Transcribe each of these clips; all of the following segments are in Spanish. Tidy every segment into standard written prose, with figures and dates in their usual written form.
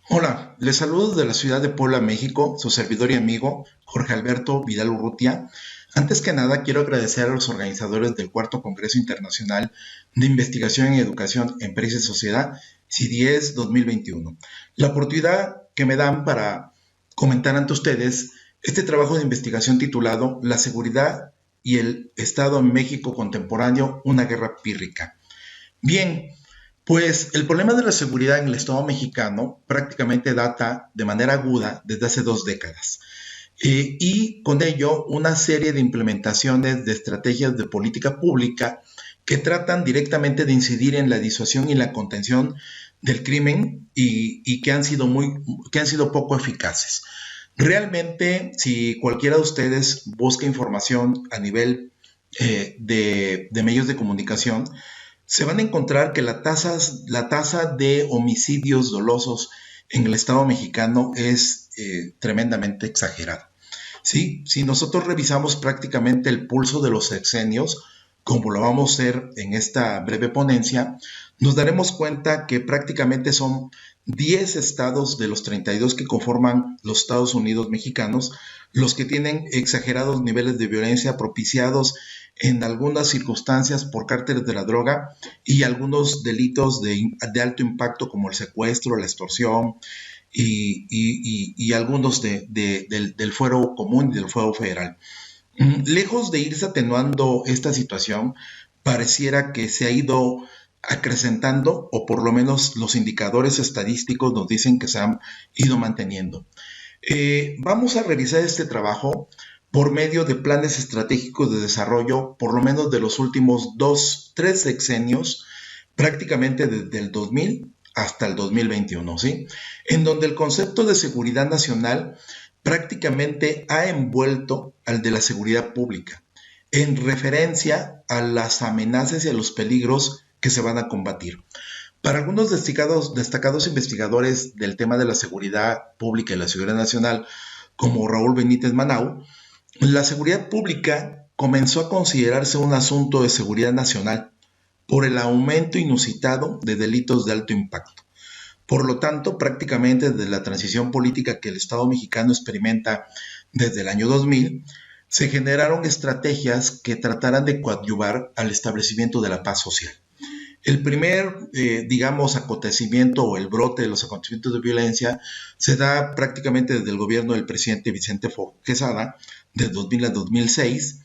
Hola, les saludo de la ciudad de Puebla, México, su servidor y amigo Jorge Alberto Vidal Urrutia. Antes que nada, quiero agradecer a los organizadores del Cuarto Congreso Internacional de Investigación en Educación, Empresa y Sociedad, CIDIES 2021, la oportunidad que me dan para comentar ante ustedes este trabajo de investigación titulado La seguridad y el Estado en México contemporáneo, una guerra pírrica. Bien, pues el problema de la seguridad en el Estado mexicano prácticamente data de manera aguda desde hace 2 décadas. Y con ello una serie de implementaciones de estrategias de política pública que tratan directamente de incidir en la disuasión y la contención del crimen y que han sido poco eficaces. Realmente, si cualquiera de ustedes busca información a nivel de medios de comunicación, se van a encontrar que la tasa de homicidios dolosos en el Estado mexicano es tremendamente exagerada. ¿Sí? Si nosotros revisamos prácticamente el pulso de los sexenios, como lo vamos a hacer en esta breve ponencia, nos daremos cuenta que prácticamente son 10 estados de los 32 que conforman los Estados Unidos mexicanos los que tienen exagerados niveles de violencia propiciados en algunas circunstancias por cárteles de la droga y algunos delitos de alto impacto como el secuestro, la extorsión y algunos del fuero común y del fuero federal. Lejos de irse atenuando esta situación, pareciera que se ha ido acrecentando, o por lo menos los indicadores estadísticos nos dicen que se han ido manteniendo. Vamos a revisar este trabajo por medio de planes estratégicos de desarrollo, por lo menos de los últimos tres sexenios, prácticamente desde el 2000 hasta el 2021, ¿sí? En donde el concepto de seguridad nacional prácticamente ha envuelto al de la seguridad pública, en referencia a las amenazas y a los peligros que se van a combatir. Para algunos destacados investigadores del tema de la seguridad pública y la seguridad nacional, como Raúl Benítez Manau, la seguridad pública comenzó a considerarse un asunto de seguridad nacional por el aumento inusitado de delitos de alto impacto. Por lo tanto, prácticamente desde la transición política que el Estado mexicano experimenta desde el año 2000, se generaron estrategias que trataran de coadyuvar al establecimiento de la paz social. El primer, digamos, acontecimiento o el brote de los acontecimientos de violencia se da prácticamente desde el gobierno del presidente Vicente Fox Quesada, de 2000 a 2006,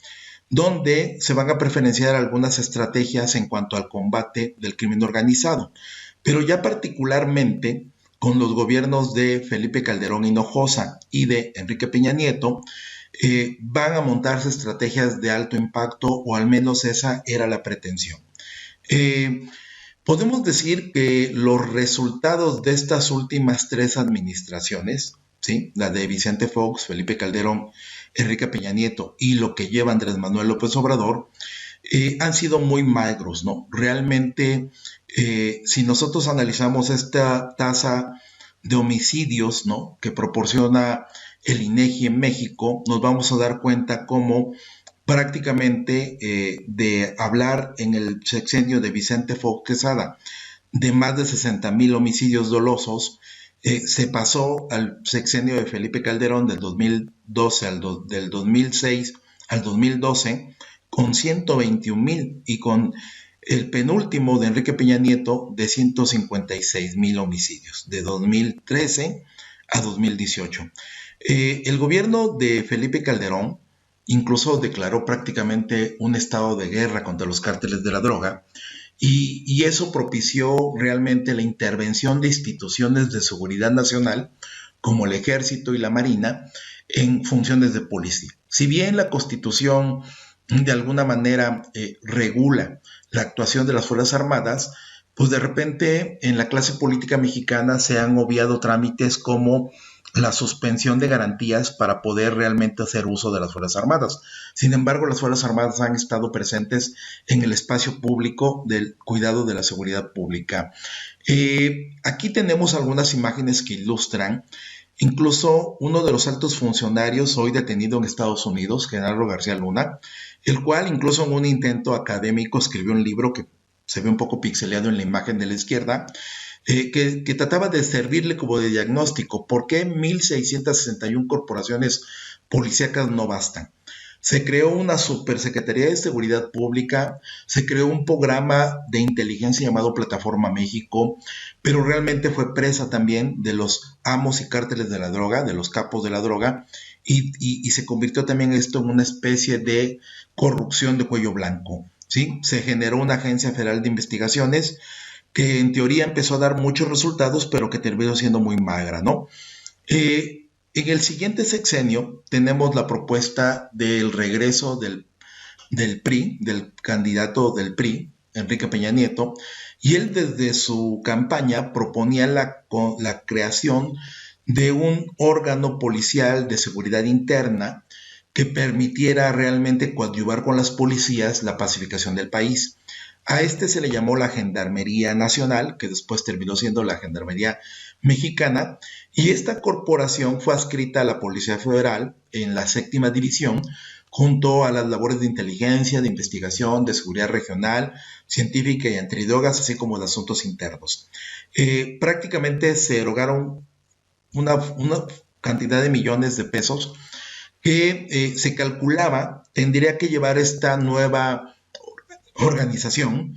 donde se van a preferenciar algunas estrategias en cuanto al combate del crimen organizado, pero ya particularmente con los gobiernos de Felipe Calderón Hinojosa y de Enrique Peña Nieto, van a montarse estrategias de alto impacto, o al menos esa era la pretensión. Eh, Podemos decir que los resultados de estas últimas tres administraciones, ¿sí? La de Vicente Fox, Felipe Calderón, Enrique Peña Nieto y lo que lleva Andrés Manuel López Obrador, han sido muy magros, ¿no? Realmente, si nosotros analizamos esta tasa de homicidios, ¿no?, que proporciona el INEGI en México, nos vamos a dar cuenta cómo prácticamente de hablar en el sexenio de Vicente Fox Quesada de más de 60,000 homicidios dolosos, se pasó al sexenio de Felipe Calderón del 2012 del 2006 al 2012 con 121,000 y con el penúltimo de Enrique Peña Nieto de 156,000 homicidios de 2013 a 2018. El gobierno de Felipe Calderón incluso declaró prácticamente un estado de guerra contra los cárteles de la droga y eso propició realmente la intervención de instituciones de seguridad nacional como el Ejército y la Marina en funciones de policía. Si bien la Constitución de alguna manera regula la actuación de las Fuerzas Armadas, pues de repente en la clase política mexicana se han obviado trámites como la suspensión de garantías para poder realmente hacer uso de las Fuerzas Armadas. Sin embargo, las Fuerzas Armadas han estado presentes en el espacio público del cuidado de la seguridad pública. Aquí tenemos algunas imágenes que ilustran incluso uno de los altos funcionarios hoy detenido en Estados Unidos, Genaro García Luna, el cual incluso en un intento académico escribió un libro que se ve un poco pixeleado en la imagen de la izquierda, que trataba de servirle como de diagnóstico. ¿Por qué 1.661 corporaciones policíacas no bastan? Se creó una Supersecretaría de Seguridad Pública, se creó un programa de inteligencia llamado Plataforma México, pero realmente fue presa también de los amos y cárteles de la droga, de los capos de la droga, y se convirtió también esto en una especie de corrupción de cuello blanco. ¿Sí? Se generó una agencia federal de investigaciones que en teoría empezó a dar muchos resultados, pero que terminó siendo muy magra, ¿no? En el siguiente sexenio tenemos la propuesta del regreso del PRI, del candidato del PRI, Enrique Peña Nieto, y él desde su campaña proponía la creación de un órgano policial de seguridad interna que permitiera realmente coadyuvar con las policías la pacificación del país. A este se le llamó la Gendarmería Nacional, que después terminó siendo la Gendarmería Mexicana, y esta corporación fue adscrita a la Policía Federal en la séptima división, junto a las labores de inteligencia, de investigación, de seguridad regional, científica y antidrogas, así como de asuntos internos. Prácticamente se erogaron una cantidad de millones de pesos que se calculaba tendría que llevar esta nueva organización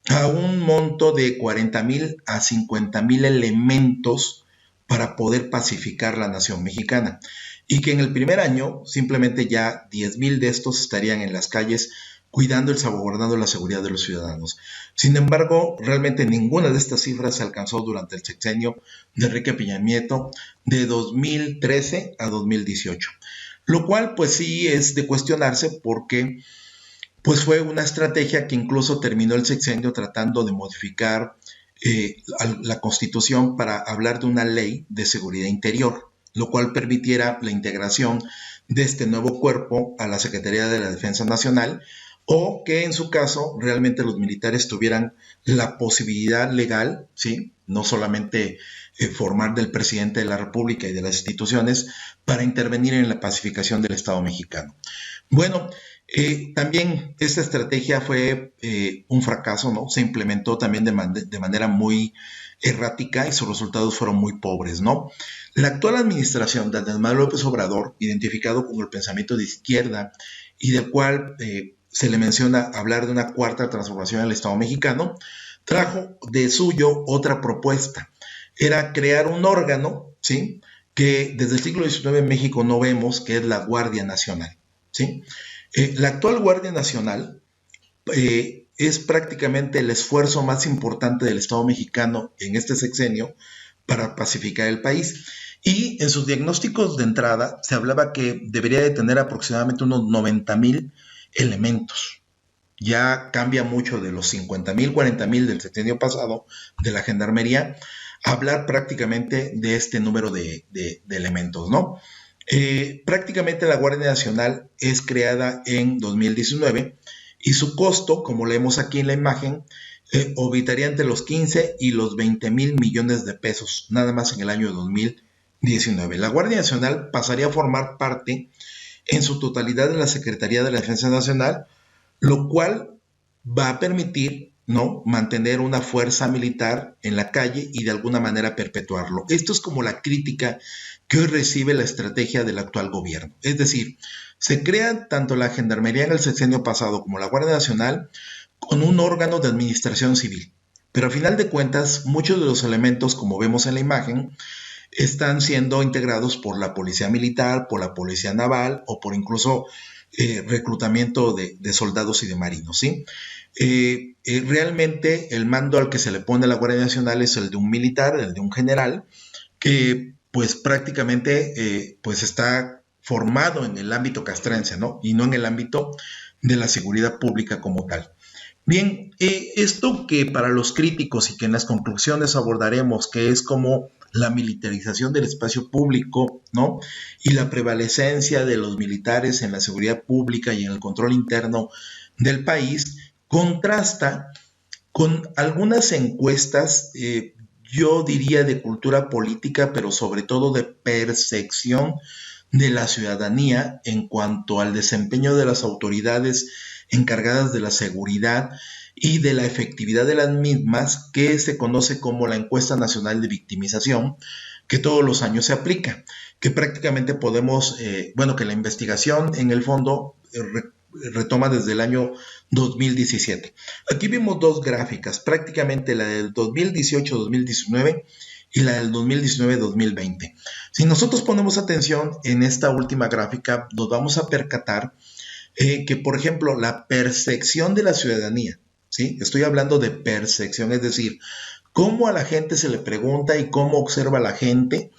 a un monto de 40,000 a 50,000 elementos para poder pacificar la nación mexicana. Y que en el primer año simplemente ya 10,000 de estos estarían en las calles cuidando y salvaguardando la seguridad de los ciudadanos. Sin embargo, realmente ninguna de estas cifras se alcanzó durante el sexenio de Enrique Peña Nieto de 2013 a 2018. Lo cual pues sí es de cuestionarse porque pues fue una estrategia que incluso terminó el sexenio tratando de modificar la Constitución para hablar de una ley de seguridad interior, lo cual permitiera la integración de este nuevo cuerpo a la Secretaría de la Defensa Nacional, o que en su caso realmente los militares tuvieran la posibilidad legal, ¿sí? No solamente formar del presidente de la República y de las instituciones para intervenir en la pacificación del Estado mexicano. Bueno, también esta estrategia fue un fracaso, ¿no? Se implementó también de manera muy errática y sus resultados fueron muy pobres, ¿no? La actual administración de Andrés Manuel López Obrador, identificado con el pensamiento de izquierda y del cual se le menciona hablar de una cuarta transformación del Estado mexicano, trajo de suyo otra propuesta. Era crear un órgano, ¿sí? Que desde el siglo XIX en México no vemos, que es la Guardia Nacional, ¿sí? La actual Guardia Nacional es prácticamente el esfuerzo más importante del Estado mexicano en este sexenio para pacificar el país. Y en sus diagnósticos de entrada se hablaba que debería de tener aproximadamente unos 90,000 elementos. Ya cambia mucho de los 50,000, 40,000 del sexenio pasado de la Gendarmería a hablar prácticamente de este número de elementos, ¿no? Prácticamente la Guardia Nacional es creada en 2019 y su costo, como leemos aquí en la imagen, orbitaría entre los 15 y los 20,000 millones de pesos, nada más en el año 2019. La Guardia Nacional pasaría a formar parte en su totalidad de la Secretaría de la Defensa Nacional, lo cual va a permitir, ¿no?, mantener una fuerza militar en la calle y de alguna manera perpetuarlo. Esto es como la crítica que hoy recibe la estrategia del actual gobierno. Es decir, se crea tanto la Gendarmería en el sexenio pasado como la Guardia Nacional con un órgano de administración civil. Pero a final de cuentas, muchos de los elementos, como vemos en la imagen, están siendo integrados por la Policía Militar, por la Policía Naval o por incluso reclutamiento de soldados y de marinos, ¿sí? Realmente el mando al que se le pone a la Guardia Nacional es el de un militar, el de un general, que pues prácticamente pues está formado en el ámbito castrense, ¿no? Y no en el ámbito de la seguridad pública como tal. Bien, esto que para los críticos y que en las conclusiones abordaremos, que es como la militarización del espacio público, ¿no? Y la prevalecencia de los militares en la seguridad pública y en el control interno del país, contrasta con algunas encuestas, yo diría de cultura política, pero sobre todo de percepción de la ciudadanía en cuanto al desempeño de las autoridades encargadas de la seguridad y de la efectividad de las mismas, que se conoce como la Encuesta Nacional de Victimización, que todos los años se aplica, que prácticamente podemos, que la investigación en el fondo retoma desde el año 2017. Aquí vimos dos gráficas, prácticamente la del 2018-2019 y la del 2019-2020. Si nosotros ponemos atención en esta última gráfica, nos vamos a percatar que, por ejemplo, la percepción de la ciudadanía, ¿sí? Estoy hablando de percepción, es decir, cómo a la gente se le pregunta y cómo observa la gente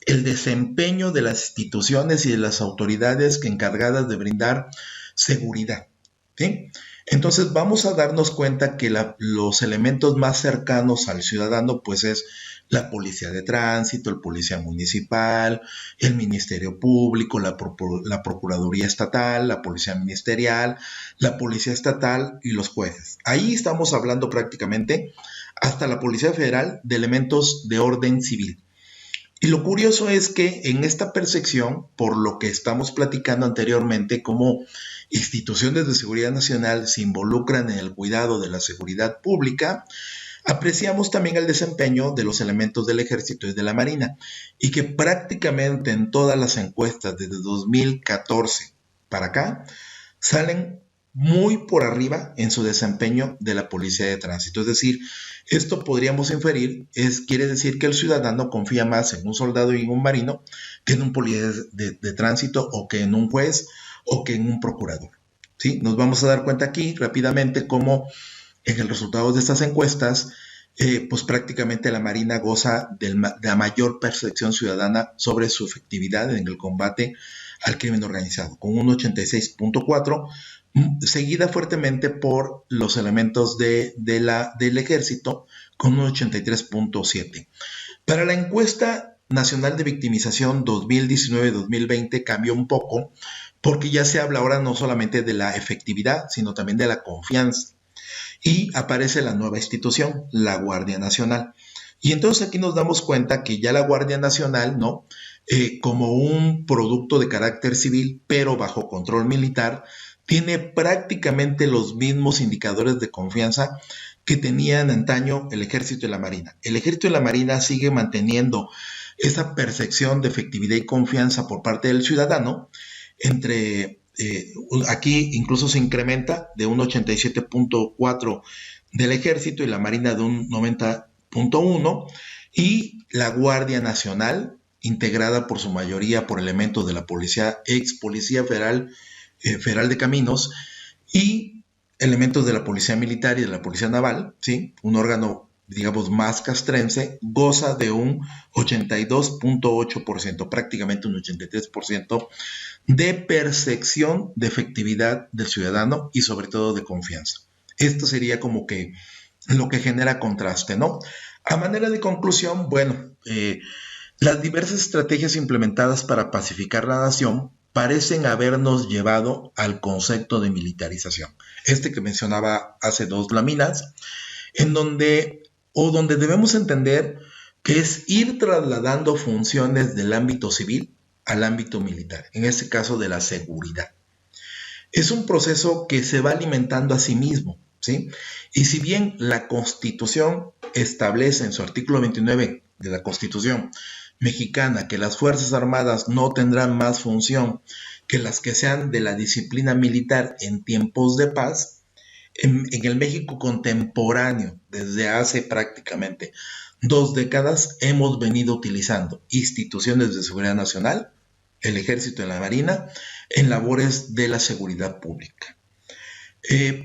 el desempeño de las instituciones y de las autoridades encargadas de brindar seguridad, ¿sí? Entonces vamos a darnos cuenta que los elementos más cercanos al ciudadano pues es la policía de tránsito, el policía municipal, el ministerio público, la procuraduría estatal, la policía ministerial, la policía estatal y los jueces. Ahí estamos hablando prácticamente hasta la policía federal de elementos de orden civil. Y lo curioso es que en esta percepción, por lo que estamos platicando anteriormente, cómo instituciones de seguridad nacional se involucran en el cuidado de la seguridad pública, apreciamos también el desempeño de los elementos del Ejército y de la Marina, y que prácticamente en todas las encuestas desde 2014 para acá salen muy por arriba en su desempeño de la policía de tránsito. Es decir, esto podríamos inferir, quiere decir que el ciudadano confía más en un soldado y en un marino que en un policía de tránsito o que en un juez o que en un procurador, ¿sí? Nos vamos a dar cuenta aquí rápidamente cómo en el resultado de estas encuestas, pues prácticamente la Marina goza de la mayor percepción ciudadana sobre su efectividad en el combate al crimen organizado, con un 86.4, seguida fuertemente por los elementos del Ejército, con un 83.7. Para la encuesta nacional de victimización 2019-2020 cambió un poco, porque ya se habla ahora no solamente de la efectividad, sino también de la confianza. Y aparece la nueva institución, la Guardia Nacional. Y entonces aquí nos damos cuenta que ya la Guardia Nacional, ¿no? Como un producto de carácter civil, pero bajo control militar, tiene prácticamente los mismos indicadores de confianza que tenían antaño el Ejército y la Marina. El Ejército y la Marina sigue manteniendo esa percepción de efectividad y confianza por parte del ciudadano aquí incluso se incrementa de un 87.4 del Ejército y la Marina de un 90.1, y la Guardia Nacional, integrada por su mayoría por elementos de la policía, ex Policía Federal de Caminos, y elementos de la Policía Militar y de la Policía Naval, ¿sí? Un órgano, digamos, más castrense, goza de un 82.8%, prácticamente un 83% de percepción de efectividad del ciudadano y sobre todo de confianza. Esto sería como que lo que genera contraste, ¿no? A manera de conclusión, las diversas estrategias implementadas para pacificar la nación parecen habernos llevado al concepto de militarización. Este que mencionaba hace dos láminas, donde debemos entender que es ir trasladando funciones del ámbito civil al ámbito militar, en este caso de la seguridad. Es un proceso que se va alimentando a sí mismo, ¿sí? Y si bien la Constitución establece en su artículo 29 de la Constitución mexicana que las Fuerzas Armadas no tendrán más función que las que sean de la disciplina militar en tiempos de paz, en el México contemporáneo, desde hace prácticamente 2 décadas, hemos venido utilizando instituciones de seguridad nacional, el Ejército y la Marina, en labores de la seguridad pública.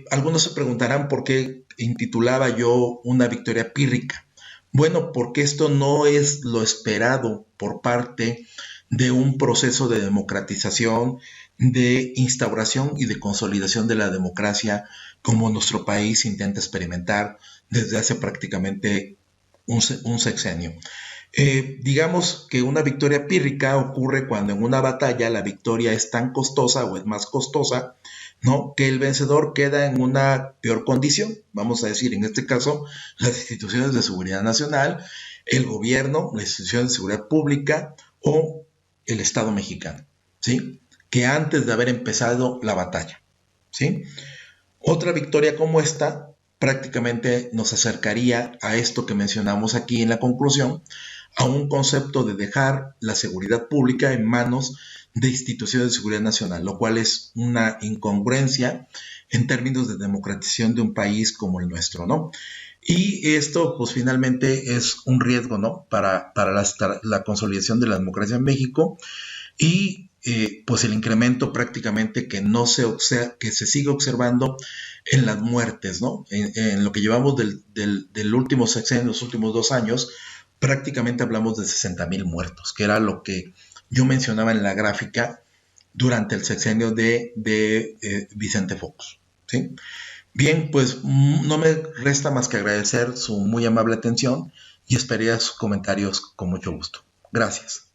Algunos se preguntarán por qué intitulaba yo una victoria pírrica. Bueno, porque esto no es lo esperado por parte de un proceso de democratización, de instauración y de consolidación de la democracia como nuestro país intenta experimentar desde hace prácticamente un sexenio. Digamos que una victoria pírrica ocurre cuando en una batalla la victoria es tan costosa o es más costosa, ¿no?, que el vencedor queda en una peor condición. Vamos a decir, en este caso, las instituciones de seguridad nacional, el gobierno, las instituciones de seguridad pública o el Estado mexicano, ¿sí?, que antes de haber empezado la batalla, ¿sí? Otra victoria como esta prácticamente nos acercaría a esto que mencionamos aquí en la conclusión, a un concepto de dejar la seguridad pública en manos de instituciones de seguridad nacional, lo cual es una incongruencia en términos de democratización de un país como el nuestro, ¿no? Y esto, pues finalmente es un riesgo, ¿no? Para la consolidación de la democracia en México y pues el incremento prácticamente que se sigue observando en las muertes, ¿no? En lo que llevamos del último sexenio, los últimos 2 años, prácticamente hablamos de 60,000 muertos, que era lo que yo mencionaba en la gráfica durante el sexenio de Vicente Fox, ¿sí? Bien, pues no me resta más que agradecer su muy amable atención y esperaría sus comentarios con mucho gusto. Gracias.